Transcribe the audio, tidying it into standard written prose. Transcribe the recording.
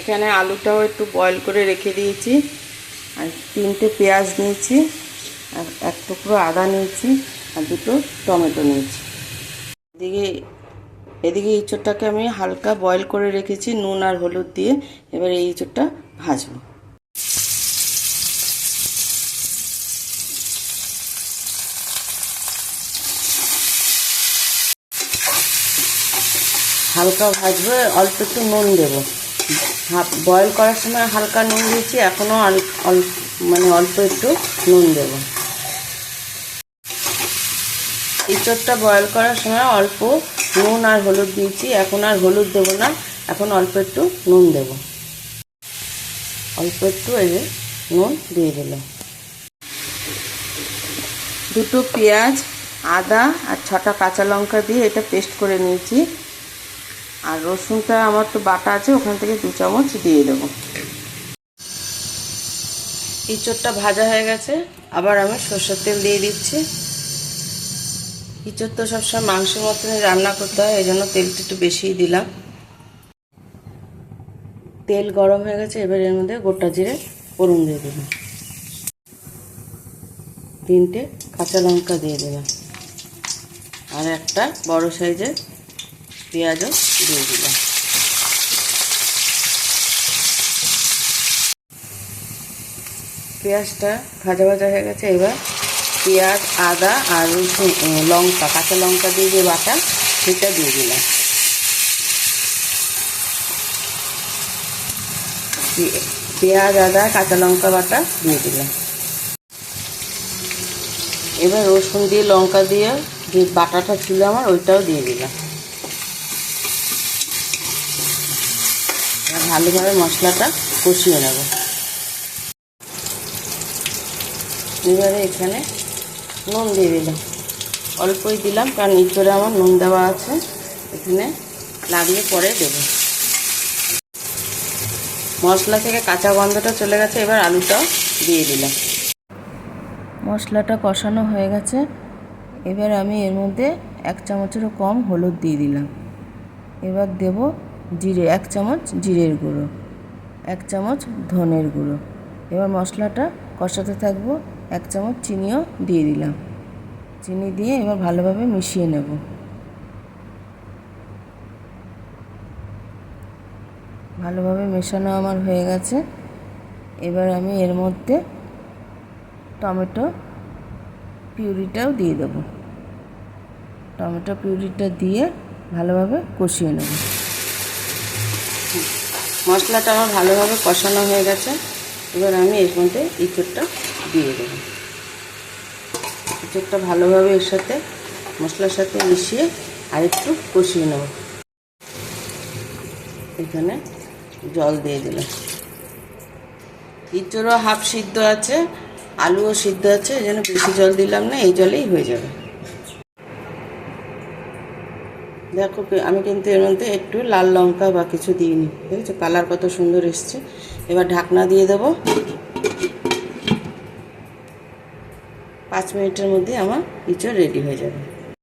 এখানে আলুটাও একটু বয়েল করে রেখে দিয়েছি, আর 3টে পেঁয়াজ নিয়েছি, আর 1 টুকরো আদা নিয়েছি, আর 2টো টমেটো নিয়েছি। এদিকে ইঁচড়টাকে আমি হালকা বয়েল করে রেখেছি নুন আর হলুদ দিয়ে। এবার এই ইঁচড়টা ভাজবো। হালকা ভাজবো, অল্প একটু নুন দেবো। বয়েল করার সময় হালকা নুন দিয়েছি, এখনও অল্প একটু নুন দেবো। ইঁচড়টা বয়েল করার সময় অল্প নুন আর হলুদ দিয়েছি, এখন আর হলুদ দেবো না, এখন অল্প একটু নুন দেব। অল্প একটু নুন দিয়ে দিলাম। 2টো পেঁয়াজ, আদা আর 6টা কাঁচা লঙ্কা দিয়ে এটা পেস্ট করে নিয়েছি। আর রসুনটা আমার তো বাটা আছে, ওখান থেকে 2 চামচ দিয়ে দেবো। ইঁচড়টা ভাজা হয়ে গেছে, আবার আমি সরষের তেল দিয়ে দিচ্ছি। ইঁচড় তো সবসময় মাংসের মতনই রান্না করতে হয়, এই জন্য তেলটা একটু বেশিই দিলাম। তেল গরম হয়ে গেছে, এবার এর মধ্যে গোটা জিরে ফোড়ন দিয়ে দিলাম। 3টে কাঁচা লঙ্কা দিয়ে দিলাম, আর একটা বড় সাইজের পেঁয়াজও দিয়ে দিলাম। পেঁয়াজটা ভাজা ভাজা হয়ে গেছে, এবার পেঁয়াজ, আদা আর রসুন, লঙ্কা, কাঁচা লঙ্কা দিয়ে যে বাটা সেটা দিয়ে দিলাম। পেঁয়াজ, আদা, কাঁচা লঙ্কা বাটা দিয়ে দিলাম। এবার রসুন দিয়ে লঙ্কা দিয়ে যে বাটাটা ছিল আমার, ওইটাও দিয়ে দিলাম। ভালোভাবে মশলাটা কষিয়ে নেব। এবারে এখানে নুন দিয়ে দিলাম, অল্পই দিলাম, কারণ ইঁচড়ে আমার নুন দেওয়া আছে, এখানে লাগলে পরে দেব। মশলা থেকে কাঁচা গন্ধটা চলে গেছে, এবার আলুটাও দিয়ে দিলাম। মশলাটা কষানো হয়ে গেছে, এবার আমি এর মধ্যে 1 চামচেরও কম হলুদ দিয়ে দিলাম। এবার দেব জিরে, 1 চামচ জিরের গুঁড়ো, 1 চামচ ধনের গুঁড়ো। এবার মশলাটা কষাতে থাকবো। 1 চামচ চিনিও দিয়ে দিলাম। চিনি দিয়ে এবার ভালোভাবে মিশিয়ে নেব। ভালোভাবে মেশানো আমার হয়ে গেছে, এবার আমি এর মধ্যে টমেটো পিউরিটাও দিয়ে দেব। টমেটো পিউরিটা দিয়ে ভালোভাবে কষিয়ে নেব। মশলাটা আমার ভালোভাবে কষানো হয়ে গেছে, এবার আমি এর মধ্যে ইঁচড়টা দিয়ে দেব। ইঁচড়টা ভালোভাবে এর সাথে মশলার সাথে মিশিয়ে আরেকটু কষিয়ে নেব। এখানে জল দিয়ে দিলাম। ইঁচড়ও হাফ সিদ্ধ আছে, আলুও সিদ্ধ আছে, এই জন্য বেশি জল দিলাম না, এই জলেই হয়ে যাবে। দেখো আমি কিন্তু এর মধ্যে একটু লাল লঙ্কা বা কিছু দিইনি, দেখেছো কালার কত সুন্দর এসছে। এবার ঢাকনা দিয়ে দেবো। 5 মিনিটের মধ্যে আমার ইঁচড় রেডি হয়ে যাবে।